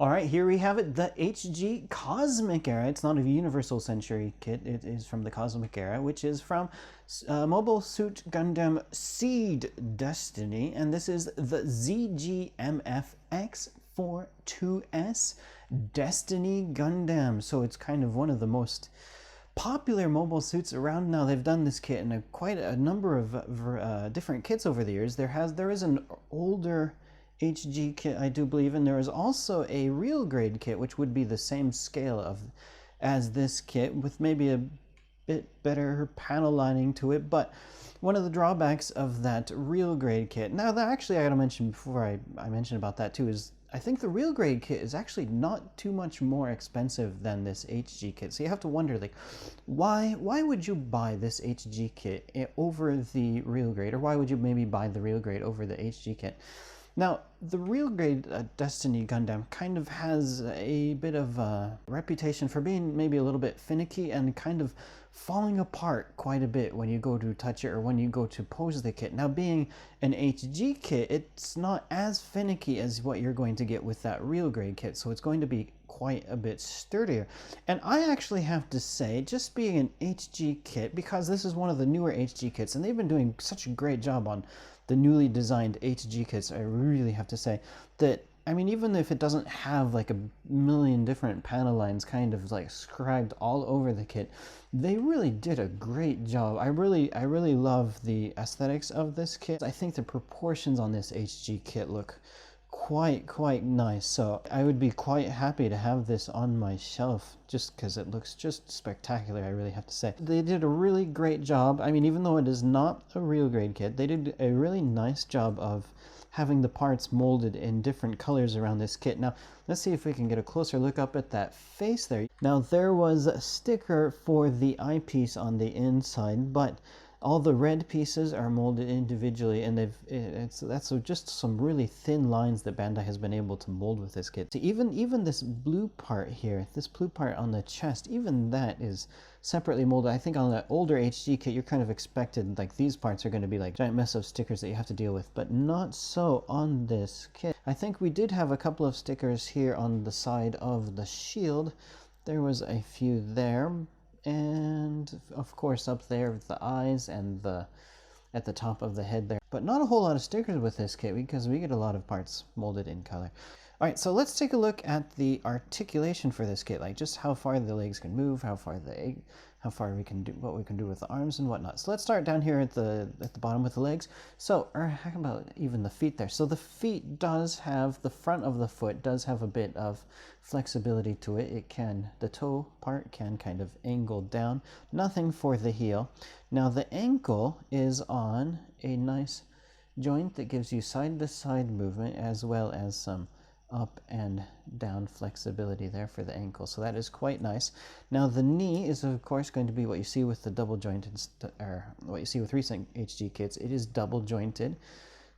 Alright, here we have it, the HG Cosmic Era. It's not a Universal Century kit, it is from the Cosmic Era, which is from Mobile Suit Gundam Seed Destiny, and this is the ZGMFX42S Destiny Gundam. So it's kind of one of the most popular mobile suits around now. They've done this kit in quite a number of different kits over the years. There is an older HG kit, I do believe, and there is also a real grade kit, which would be the same scale as this kit, with maybe a bit better panel lining to it. But one of the drawbacks of that real grade kit, now that actually I gotta mention before I mention about that too, is I think the real grade kit is actually not too much more expensive than this HG kit. So you have to wonder, like, why would you buy this HG kit over the real grade, or why would you maybe buy the real grade over the HG kit? Now, the real grade Destiny Gundam kind of has a bit of a reputation for being maybe a little bit finicky and kind of falling apart quite a bit when you go to touch it or when you go to pose the kit. Now, being an HG kit, it's not as finicky as what you're going to get with that real grade kit, so it's going to be quite a bit sturdier. And I actually have to say, just being an HG kit, because this is one of the newer HG kits, and they've been doing such a great job on the newly designed HG kits, I really have to say that, I mean, even if it doesn't have like a million different panel lines kind of like scribed all over the kit, they really did a great job. I really love the aesthetics of this kit. I think the proportions on this HG kit look quite nice, so I would be quite happy to have this on my shelf just because it looks just spectacular, I really have to say. They did a really great job. I mean, even though it is not a real grade kit, they did a really nice job of having the parts molded in different colors around this kit. Now, let's see if we can get a closer look up at that face there. Now, there was a sticker for the eyepiece on the inside, but all the red pieces are molded individually, and that's just some really thin lines that Bandai has been able to mold with this kit. So even this blue part here, this blue part on the chest, even that is separately molded. I think on the older HG kit, you're kind of expected, like, these parts are going to be like giant mess of stickers that you have to deal with, but not so on this kit. I think we did have a couple of stickers here on the side of the shield. There was a few there. And of course up there with the eyes and at the top of the head there. But not a whole lot of stickers with this kit because we get a lot of parts molded in color. Alright, so let's take a look at the articulation for this kit, like just how far the legs can move, how far we can do, what we can do with the arms and whatnot. So let's start down here at the bottom with the legs. So, or how about even the feet there? So the feet does have, the front of the foot does have a bit of flexibility to it. It can, the toe part can kind of angle down. Nothing for the heel. Now the ankle is on a nice joint that gives you side-to-side movement as well as some up and down flexibility there for the ankle, so that is quite nice. Now the knee is of course going to be what you see with the double jointed, or what you see with recent HG kits. It is double jointed,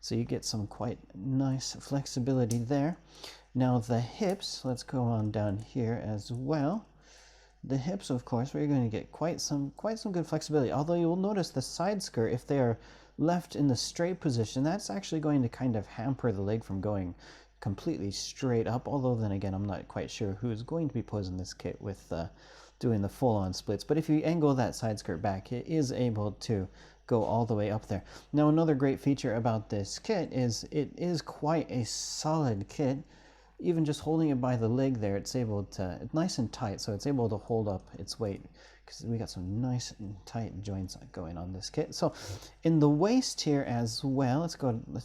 so you get some quite nice flexibility there. Now the hips, let's go on down here as well. The hips, of course, we're going to get quite some good flexibility, although you will notice the side skirt, if they are left in the straight position, that's actually going to kind of hamper the leg from going completely straight up, although then again I'm not quite sure who is going to be posing this kit with doing the full-on splits. But if you angle that side skirt back, it is able to go all the way up there. Now another great feature about this kit is it is quite a solid kit. Even just holding it by the leg there, it's able to, it's nice and tight, so it's able to hold up its weight, because we got some nice and tight joints going on this kit. So in the waist here as well, let's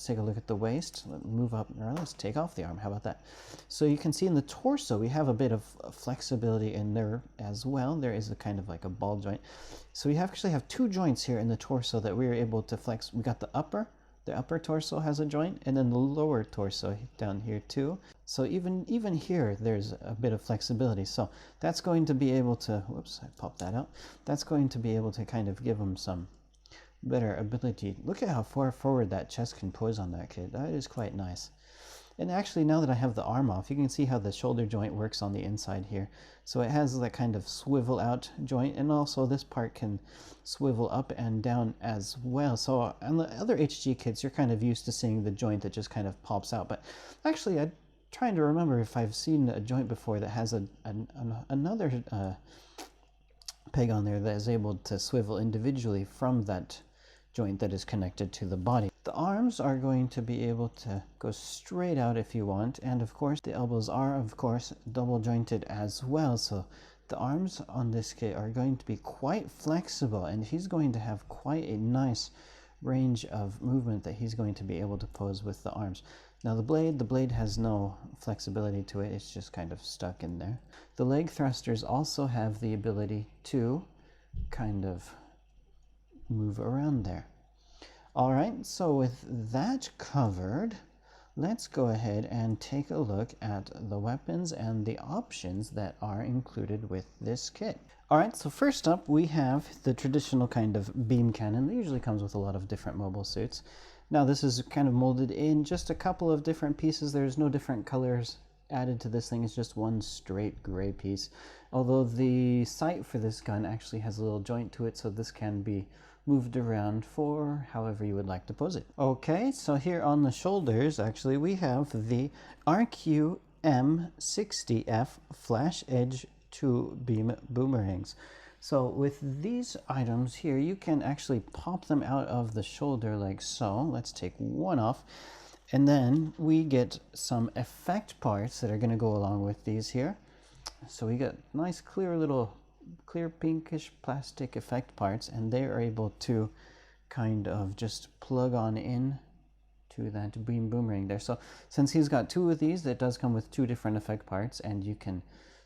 take a look at the waist. Let's move up, or let's take off the arm, how about that? So you can see in the torso we have a bit of flexibility in there as well. There is a kind of like a ball joint. So we actually have two joints here in the torso that we are able to flex. We got the upper torso has a joint, and then the lower torso down here too. So even here there's a bit of flexibility. So that's going to be able to, whoops, I popped that out. That's going to be able to kind of give them some better ability. Look at how far forward that chest can pose on that kit. That is quite nice. And actually, now that I have the arm off, you can see how the shoulder joint works on the inside here. So it has that kind of swivel out joint, and also this part can swivel up and down as well. So on the other HG kits, you're kind of used to seeing the joint that just kind of pops out. But actually, trying to remember if I've seen a joint before that has another peg on there that is able to swivel individually from that joint that is connected to the body. The arms are going to be able to go straight out if you want, and of course the elbows are of course double jointed as well, so the arms on this kit are going to be quite flexible, and he's going to have quite a nice range of movement that he's going to be able to pose with the arms. Now the blade has no flexibility to it, it's just kind of stuck in there. The leg thrusters also have the ability to kind of move around there. All right, so with that covered, let's go ahead and take a look at the weapons and the options that are included with this kit. All right, so first up we have the traditional kind of beam cannon that usually comes with a lot of different mobile suits. Now this is kind of molded in just a couple of different pieces. There's no different colors added to this thing. It's just one straight gray piece. Although the sight for this gun actually has a little joint to it, so this can be moved around for however you would like to pose it. Okay, so here on the shoulders, actually, we have the RQM60F Flash Edge 2 beam boomerangs. So with these items here, you can actually pop them out of the shoulder like so. Let's take one off. And then we get some effect parts that are going to go along with these here. So we got nice clear pinkish plastic effect parts, and they are able to kind of just plug on in to that beam boomerang there. So since he's got two of these, that does come with two different effect parts, and you can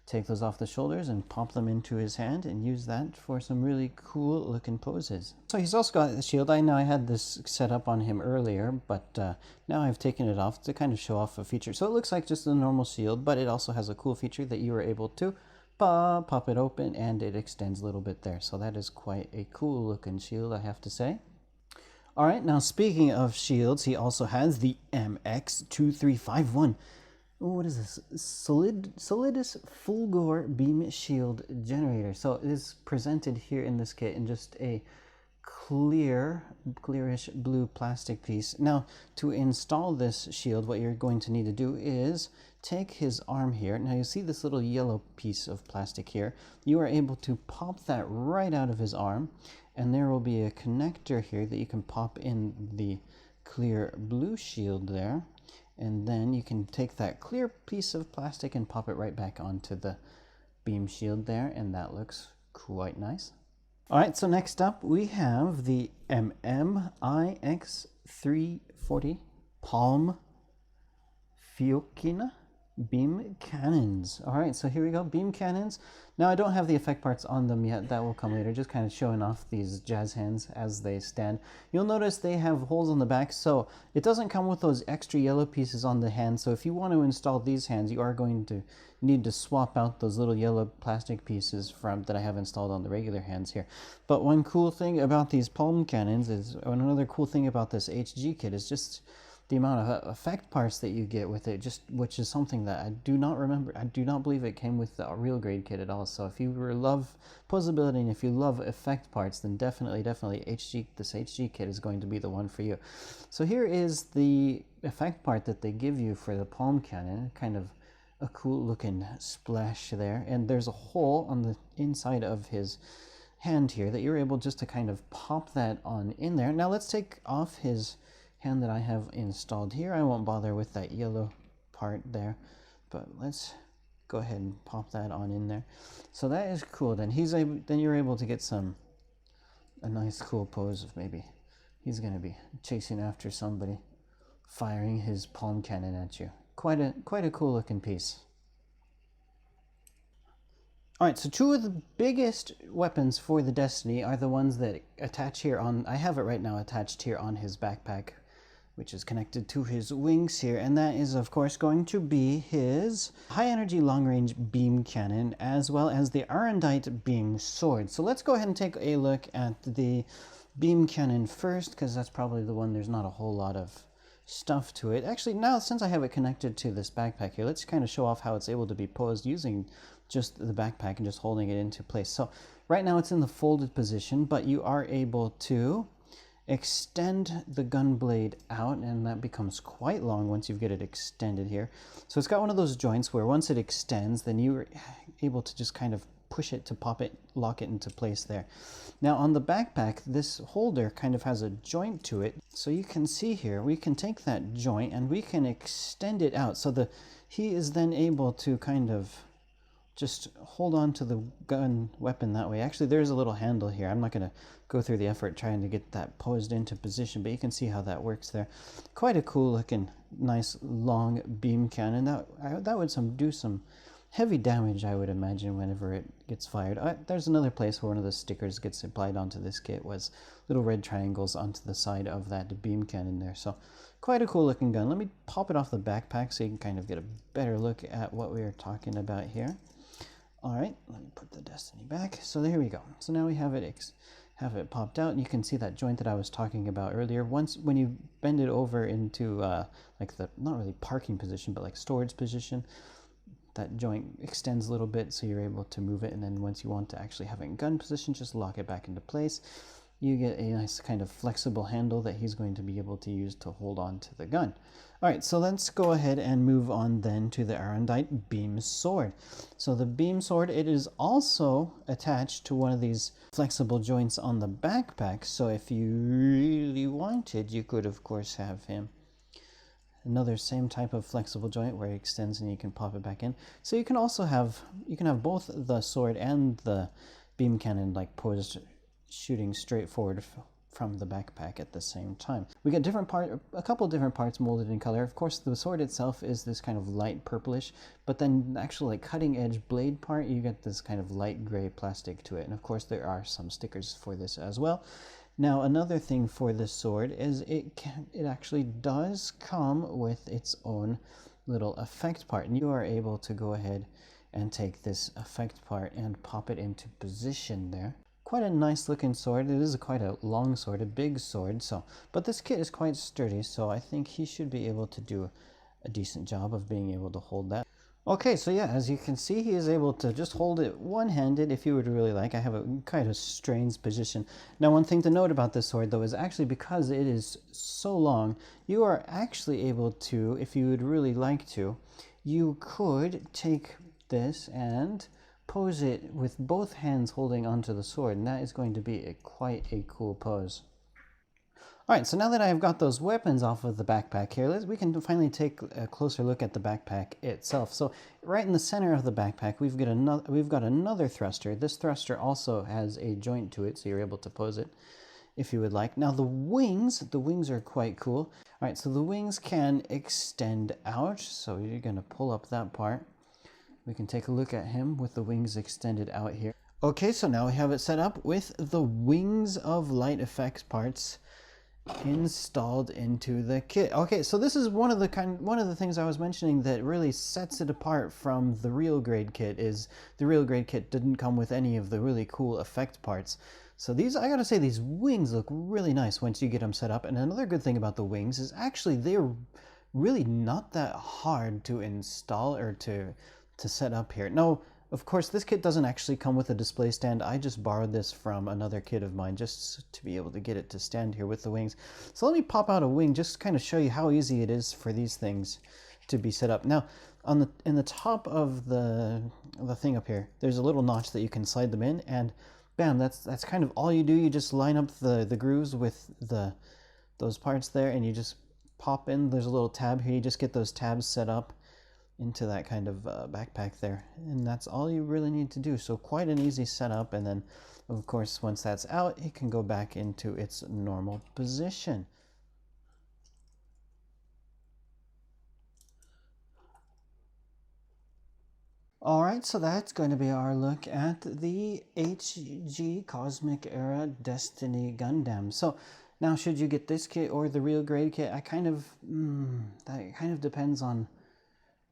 take those off the shoulders and pop them into his hand and use that for some really cool looking poses. So he's also got the shield. I know I had this set up on him earlier, but now I've taken it off to kind of show off a feature. So it looks like just a normal shield, but it also has a cool feature that you are able to pop it open and it extends a little bit there. So that is quite a cool looking shield, I have to say. All right, now speaking of shields, he also has the MX2351. What is this? Solidus Fulgor Beam Shield Generator. So it is presented here in this kit in just a clearish blue plastic piece. Now, to install this shield, what you're going to need to do is take his arm here. Now you see this little yellow piece of plastic here. You are able to pop that right out of his arm, and there will be a connector here that you can pop in the clear blue shield there. And then you can take that clear piece of plastic and pop it right back onto the beam shield there, and that looks quite nice. All right, so next up we have the MMIX340 Palm Fiocchina beam cannons. All right, so here we go, beam cannons. Now I don't have the effect parts on them yet, that will come later, just kind of showing off these jazz hands as they stand. You'll notice they have holes on the back, so it doesn't come with those extra yellow pieces on the hand. So if you want to install these hands, you are going to need to swap out those little yellow plastic pieces that I have installed on the regular hands here. But one cool thing about these palm cannons is, and another cool thing about this HG kit is just the amount of effect parts that you get with it, which is something that I do not remember. I do not believe it came with the real grade kit at all. So if you love posability and if you love effect parts, then definitely this HG kit is going to be the one for you. So here is the effect part that they give you for the palm cannon, kind of a cool looking splash there, and there's a hole on the inside of his hand here that you're able just to kind of pop that on in there. Now let's take off his hand that I have installed here. I won't bother with that yellow part there, but let's go ahead and pop that on in there. So that is cool. Then you're able to get a nice cool pose of maybe he's going to be chasing after somebody, firing his palm cannon at you. Quite a cool looking piece. All right, so two of the biggest weapons for the Destiny are the ones that attach here on, I have it right now attached here on his backpack, which is connected to his wings here, and that is of course going to be his high energy long range beam cannon, as well as the Arendite beam sword. So let's go ahead and take a look at the beam cannon first, because that's probably the one there's not a whole lot of stuff to it. Actually, now since I have it connected to this backpack here, let's kind of show off how it's able to be posed using just the backpack and just holding it into place. So right now it's in the folded position, but you are able to extend the gun blade out, and that becomes quite long once you get it extended here. So it's got one of those joints where once it extends, then you're able to just kind of push it to pop it, lock it into place there. Now on the backpack, this holder kind of has a joint to it. So you can see here, we can take that joint and we can extend it out. So he is then able to kind of just hold on to the weapon that way. Actually, there's a little handle here. I'm not going to go through the effort trying to get that posed into position, but you can see how that works there. Quite a cool looking, nice long beam cannon. That would do some heavy damage, I would imagine, whenever it gets fired. There's another place where one of the stickers gets applied onto this kit, was little red triangles onto the side of that beam cannon there. So quite a cool looking gun. Let me pop it off the backpack so you can kind of get a better look at what we are talking about here. All right, let me put the Destiny back. So there we go. So now we have it popped out, and you can see that joint that I was talking about earlier. When you bend it over into like the, not really parking position, but like storage position, that joint extends a little bit, so you're able to move it. And then once you want to actually have it in gun position, just lock it back into place. You get a nice kind of flexible handle that he's going to be able to use to hold on to the gun. All right, so let's go ahead and move on then to the Arendite beam sword. So the beam sword, it is also attached to one of these flexible joints on the backpack. So if you really wanted, you could of course have him another same type of flexible joint where it extends and you can pop it back in. So you can also have, both the sword and the beam cannon like posed, shooting straight forward from the backpack at the same time. We get a couple different parts molded in color. Of course, the sword itself is this kind of light purplish, but then the actual like cutting edge blade part, you get this kind of light gray plastic to it. And of course, there are some stickers for this as well. Now, another thing for this sword is it actually does come with its own little effect part, and you are able to go ahead and take this effect part and pop it into position there. Quite a nice looking sword. It is quite a long sword, a big sword, but this kit is quite sturdy, so I think he should be able to do a decent job of being able to hold that. Okay, so yeah, as you can see, he is able to just hold it one-handed if you would really like. I have a kind of strange position. Now, one thing to note about this sword, though, is actually because it is so long, you are actually able to, if you would really like to, you could take this and pose it with both hands holding onto the sword, and that is going to be quite a cool pose. Alright, so now that I've got those weapons off of the backpack here, we can finally take a closer look at the backpack itself. So right in the center of the backpack, we've got another thruster. This thruster also has a joint to it, so you're able to pose it if you would like. Now the wings are quite cool. Alright, so the wings can extend out, so you're going to pull up that part. We can take a look at him with the wings extended out here. Okay, so now we have it set up with the Wings of Light effects parts installed into the kit. Okay, so this is one of the things I was mentioning that really sets it apart from the real grade kit. Is the real grade kit didn't come with any of the really cool effect parts. So these, I gotta say, these wings look really nice once you get them set up. And another good thing about the wings is actually they're really not that hard to install or to set up here. Now, of course, this kit doesn't actually come with a display stand. I just borrowed this from another kit of mine just to be able to get it to stand here with the wings. So let me pop out a wing just to kind of show you how easy it is for these things to be set up. Now, in the top of the thing up here, there's a little notch that you can slide them in, and bam, that's kind of all you do. You just line up the grooves with those parts there, and you just pop in. There's a little tab here. You just get those tabs set up into that kind of backpack there, and that's all you really need to do. So quite an easy setup, and then of course once that's out, it can go back into its normal position. Alright, so that's going to be our look at the HG Cosmic Era Destiny Gundam. So now, should you get this kit or the real grade kit, that kind of depends on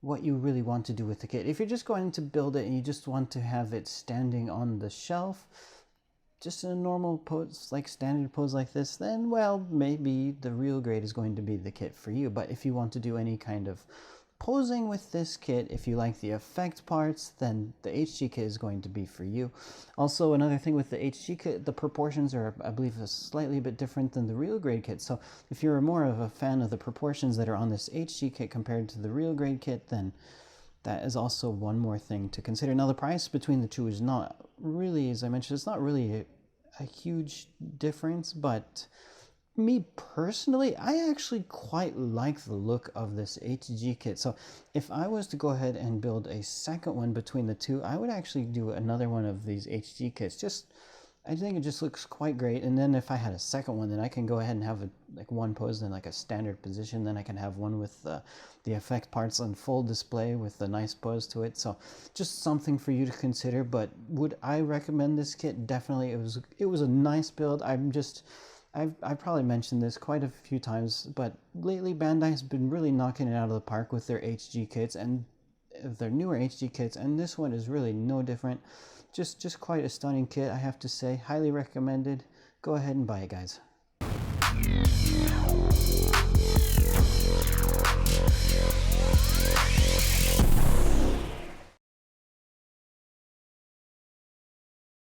what you really want to do with the kit. If you're just going to build it and you just want to have it standing on the shelf, just in a normal pose, like standard pose like this, then, well, maybe the real grade is going to be the kit for you. But if you want to do any kind of posing with this kit, if you like the effect parts, then the HG kit is going to be for you. Also, another thing with the HG kit, the proportions are, I believe, slightly bit different than the real grade kit. So if you're more of a fan of the proportions that are on this HG kit compared to the real grade kit, then that is also one more thing to consider. Now, the price between the two is not really, as I mentioned, it's not really a huge difference, but me personally, I actually quite like the look of this HG kit. So if I was to go ahead and build a second one between the two, I would actually do another one of these HG kits. I think it just looks quite great. And then if I had a second one, then I can go ahead and have like one posed in like a standard position. Then I can have one with the effect parts on full display with a nice pose to it. So just something for you to consider. But would I recommend this kit? Definitely. It was a nice build. I've probably mentioned this quite a few times, but lately Bandai has been really knocking it out of the park with their HG kits and their newer HG kits, and this one is really no different. Just quite a stunning kit, I have to say. Highly recommended. Go ahead and buy it, guys.